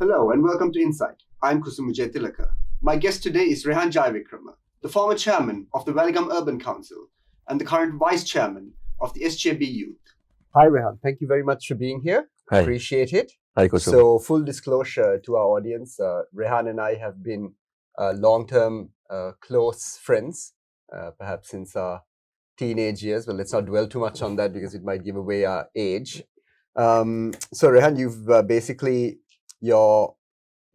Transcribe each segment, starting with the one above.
Hello and welcome to Insight. I'm Kusum Wijetilleke. My guest today is Rehan Jayawickreme, the former chairman of the Weligama Urban Council and the current vice chairman of the SJB Youth. Hi Rehan, thank you very much for being here. Hi. Appreciate it. Hi Kusum. So full disclosure to our audience, Rehan and I have been long-term close friends, perhaps since our teenage years, but let's not dwell too much on that because it might give away our age. So Rehan, you've you're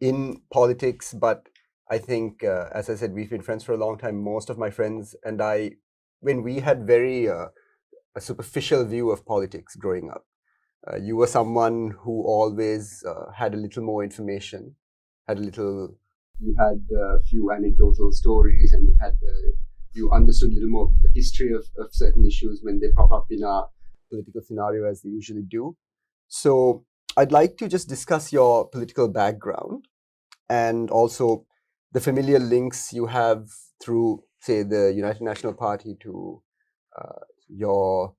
in politics, but I think, as I said, we've been friends for a long time. Most of my friends and I, when we had very a superficial view of politics growing up, you were someone who always had a little more information, you had a few anecdotal stories, and you understood a little more the history of certain issues when they pop up in our political scenario, as they usually do. So I'd like to just discuss your political background and also the familial links you have through, say, the United National Party to your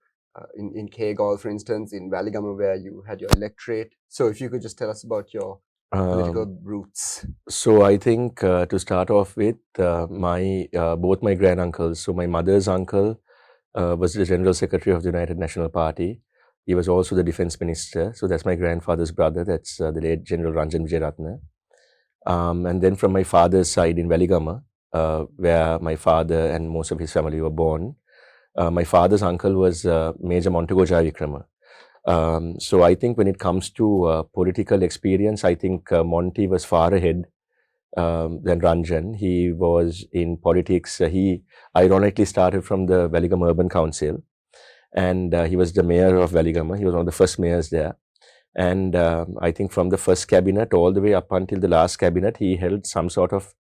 in Kegol, for instance, in Weligama, where you had your electorate. So if you could just tell us about your political roots. So I think to start off with, both my granduncles. So my mother's uncle was the General Secretary of the United National Party. He was also the Defense Minister. So that's my grandfather's brother. That's the late General Ranjan Wijeratne. And then from my father's side in Weligama, where my father and most of his family were born, my father's uncle was Major Montego Jayawickreme. So I think when it comes to political experience, I think Monty was far ahead than Ranjan. He was in politics. He ironically started from the Weligama Urban Council, and he was the mayor of Weligama. He was one of the first mayors there. And I think from the first cabinet all the way up until the last cabinet, he held some sort of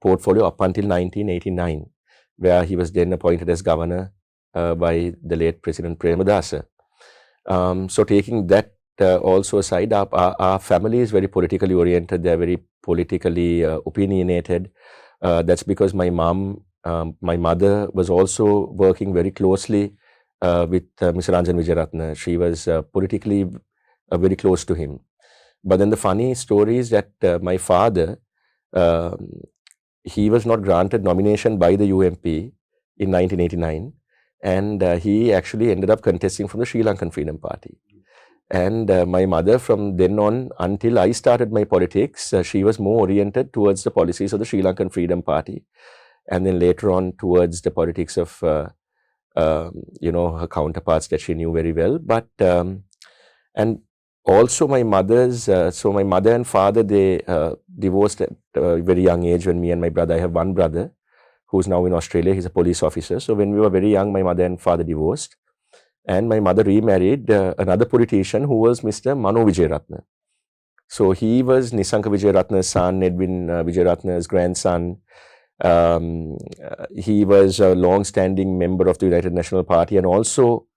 portfolio up until 1989, where he was then appointed as governor by the late President Premadasa. So taking that also aside, our family is very politically oriented. They're very politically opinionated. That's because my mother was also working very closely with Mr. Ranjan Wijeratne. She was politically very close to him. But then the funny story is that my father, he was not granted nomination by the UMP in 1989. And he actually ended up contesting from the Sri Lankan Freedom Party. And my mother, from then on until I started my politics, she was more oriented towards the policies of the Sri Lankan Freedom Party. And then later on towards the politics of, her counterparts that she knew very well. But, and also my my mother and father, they divorced at a very young age when me and my brother, I have one brother who's now in Australia. He's a police officer. So when we were very young, my mother and father divorced. And my mother remarried another politician who was Mr. Mano Wijeratne. So he was Nisanka Wijeratne's son, Edwin Wijeratne's grandson. He was a long-standing member of the United National Party, and also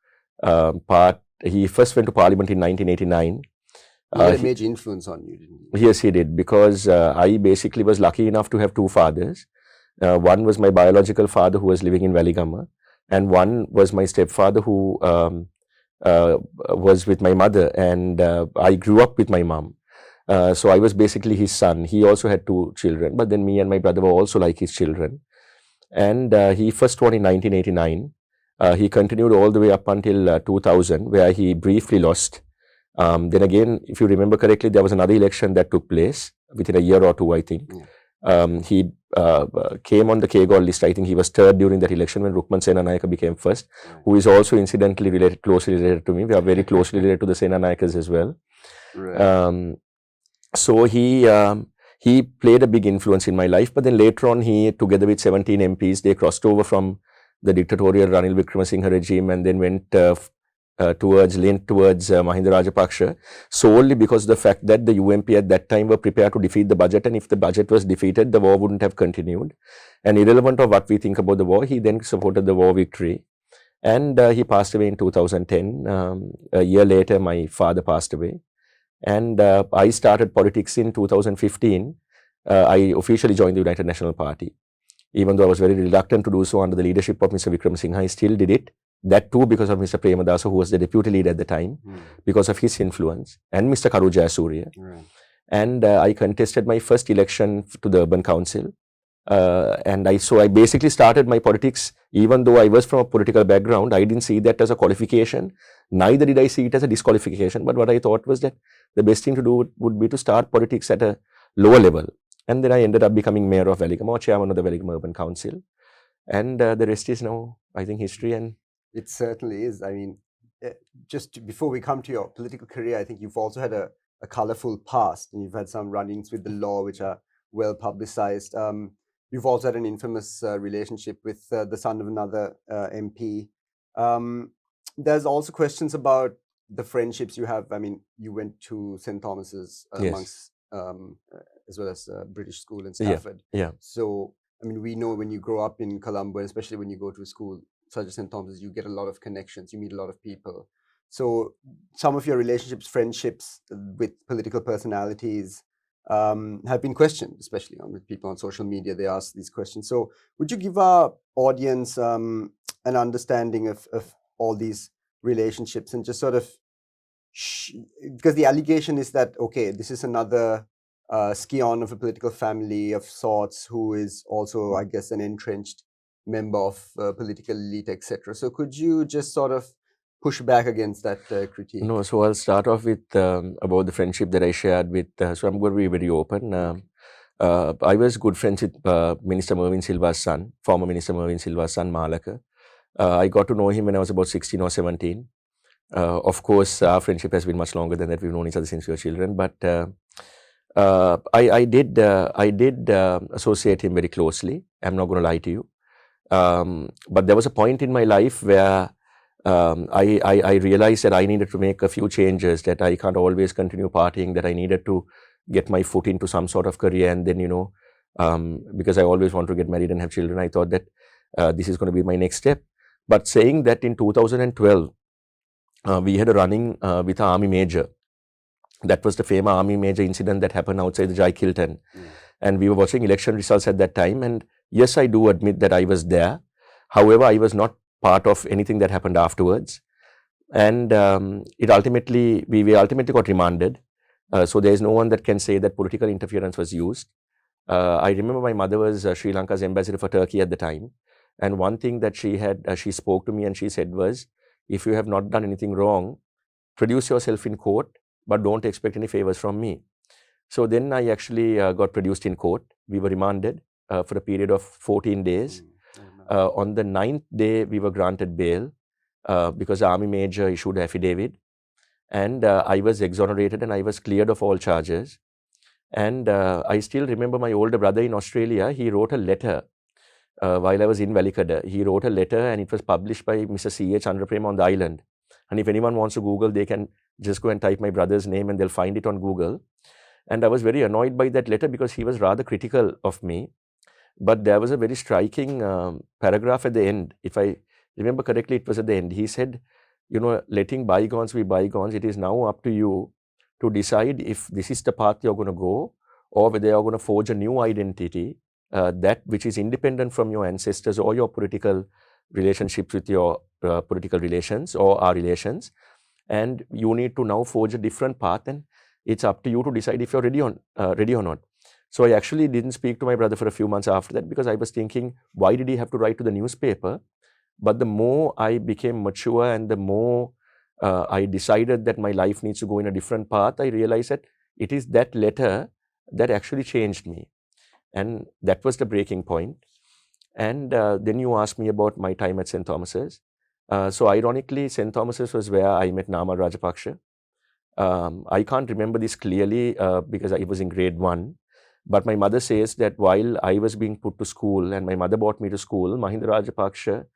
he first went to Parliament in 1989. He had a major influence on you, didn't he? Yes, he did, because I basically was lucky enough to have two fathers. One was my biological father, who was living in Weligama, and one was my stepfather, who was with my mother, and I grew up with my mom. So I was basically his son. He also had two children, but then me and my brother were also like his children. And he first won in 1989. He continued all the way up until 2000, where he briefly lost. Then again, if you remember correctly, there was another election that took place within a year or two, I think. Yeah. He came on the Kegol list. I think he was third during that election when Rukman Senanayake became first, who is also incidentally closely related to me. We are very closely related to the Senanayakas as well. Right. So he played a big influence in my life, but then later on, he, together with 17 MPs, they crossed over from the dictatorial Ranil Wickremesinghe regime and then went leaned towards Mahinda Rajapaksa, solely because of the fact that the UMP at that time were prepared to defeat the budget, and if the budget was defeated, the war wouldn't have continued. And irrelevant of what we think about the war, he then supported the war victory. And he passed away in 2010. A year later, my father passed away. And I started politics in 2015. I officially joined the United National Party. Even though I was very reluctant to do so under the leadership of Mr. Wickremesinghe, I still did it. That too because of Mr. Premadasa, who was the deputy leader at the time, because of his influence, and Mr. Karu Jayasuriya. Right. and I contested my first election to the urban council. And I basically started my politics, even though I was from a political background. I didn't see that as a qualification, neither did I see it as a disqualification. But what I thought was that the best thing to do would be to start politics at a lower level. And then I ended up becoming mayor of Weligama, or chairman of the Weligama Urban Council. And the rest is now, I think, history. And it certainly is. I mean, just before we come to your political career, I think you've also had a colourful past, and you've had some run-ins with the law which are well publicized. You've also had an infamous relationship with the son of another MP. There's also questions about the friendships you have. I mean, you went to St. Thomas's yes, amongst, as well as British School in Stafford. yeah. So, I mean, we know when you grow up in Colombo, especially when you go to a school such as St. Thomas's, you get a lot of connections, you meet a lot of people. So some of your relationships, friendships with political personalities have been questioned, especially with people on social media. They ask these questions. So would you give our audience an understanding of all these relationships and just sort of, because the allegation is that, okay, this is another scion of a political family of sorts who is also, I guess, an entrenched member of political elite, etc. So could you just sort of push back against that critique? No, so I'll start off with about the friendship that I shared with, so I'm going to be very open. I was good friends with Minister Mervyn Silva's son, former Minister Mervyn Silva's son, Malaka. I got to know him when I was about 16 or 17. Of course, our friendship has been much longer than that. We've known each other since we were children. But I did associate him very closely. I'm not going to lie to you. But there was a point in my life where I realized that I needed to make a few changes, that I can't always continue partying, that I needed to get my foot into some sort of career. And then, because I always want to get married and have children, I thought that this is going to be my next step. But saying that, in 2012, we had a run-in with an army major. That was the famous army major incident that happened outside the Jai Kilton. And we were watching election results at that time. And yes, I do admit that I was there. However, I was not part of anything that happened afterwards. And we ultimately got remanded. So there is no one that can say that political interference was used. I remember my mother was Sri Lanka's ambassador for Turkey at the time. And one thing that she spoke to me and she said was, if you have not done anything wrong, produce yourself in court, but don't expect any favors from me. So then I actually got produced in court. We were remanded for a period of 14 days. On the 9th day, we were granted bail because the army major issued an affidavit. And I was exonerated and I was cleared of all charges. And I still remember my older brother in Australia. He wrote a letter while I was in Weligama. He wrote a letter and it was published by Mr. C.A. Chandraprema on the island. And if anyone wants to Google, they can just go and type my brother's name and they'll find it on Google. And I was very annoyed by that letter because he was rather critical of me. But there was a very striking paragraph at the end. If I remember correctly, it was at the end. He said, letting bygones be bygones, it is now up to you to decide if this is the path you're going to go or whether you're going to forge a new identity, that which is independent from your ancestors or your political relationships with your political relations or our relations. And you need to now forge a different path, and it's up to you to decide if you're ready or not. So I actually didn't speak to my brother for a few months after that because I was thinking, why did he have to write to the newspaper? But the more I became mature and the more I decided that my life needs to go in a different path, I realized that it is that letter that actually changed me. And that was the breaking point. And then you asked me about my time at St. Thomas's. So ironically, St. Thomas's was where I met Namal Rajapaksa. I can't remember this clearly because I was in grade 1. But my mother says that while I was being put to school and my mother brought me to school, Mahinda Rajapaksa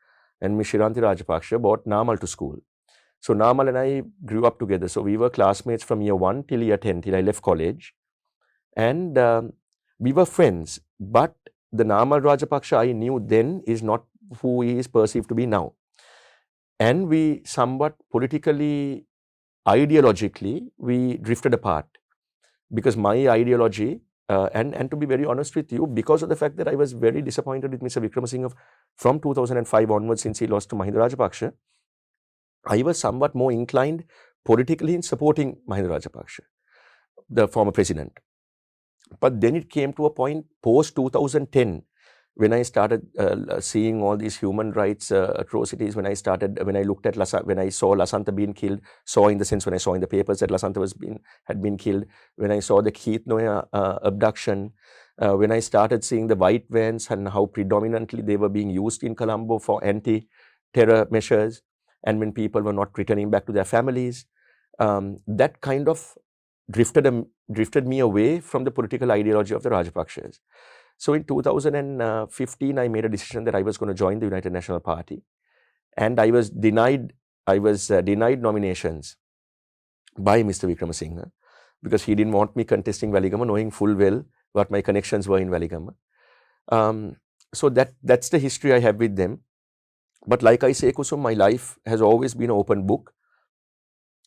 and Miss Shiranti Rajapaksa brought Namal to school. So Namal and I grew up together. So we were classmates from year 1 till year 10, till I left college. And we were friends. But the Namal Rajapaksa I knew then is not who he is perceived to be now. And we somewhat politically, ideologically, we drifted apart. Because my ideology, and to be very honest with you, because of the fact that I was very disappointed with Mr. Wickremesinghe from 2005 onwards, since he lost to Mahinda Rajapaksa, I was somewhat more inclined politically in supporting Mahinda Rajapaksa. the former president. But then it came to a point post 2010 when I started seeing all these human rights atrocities. When I saw Lasantha being killed, when I saw in the papers that Lasantha had been killed, when I saw the Keith Noya abduction, when I started seeing the white vans and how predominantly they were being used in Colombo for anti-terror measures, and when people were not returning back to their families, that kind of drifted me away from the political ideology of the Rajapakshas. So in 2015, I made a decision that I was going to join the United National Party, and I was denied nominations by Mr. Wickremesinghe because he didn't want me contesting Weligama, knowing full well what my connections were in Weligama. So that's the history I have with them. But like I say, Kusum, my life has always been an open book.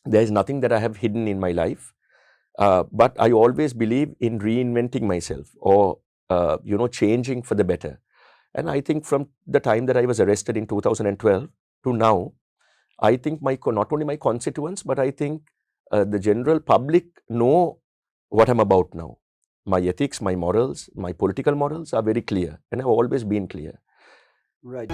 There is nothing that I have hidden in my life. But I always believe in reinventing myself or changing for the better. And I think from the time that I was arrested in 2012 to now, I think not only my constituents, but I think the general public know what I'm about now. My ethics, my morals, my political morals are very clear, and have always been clear. Right.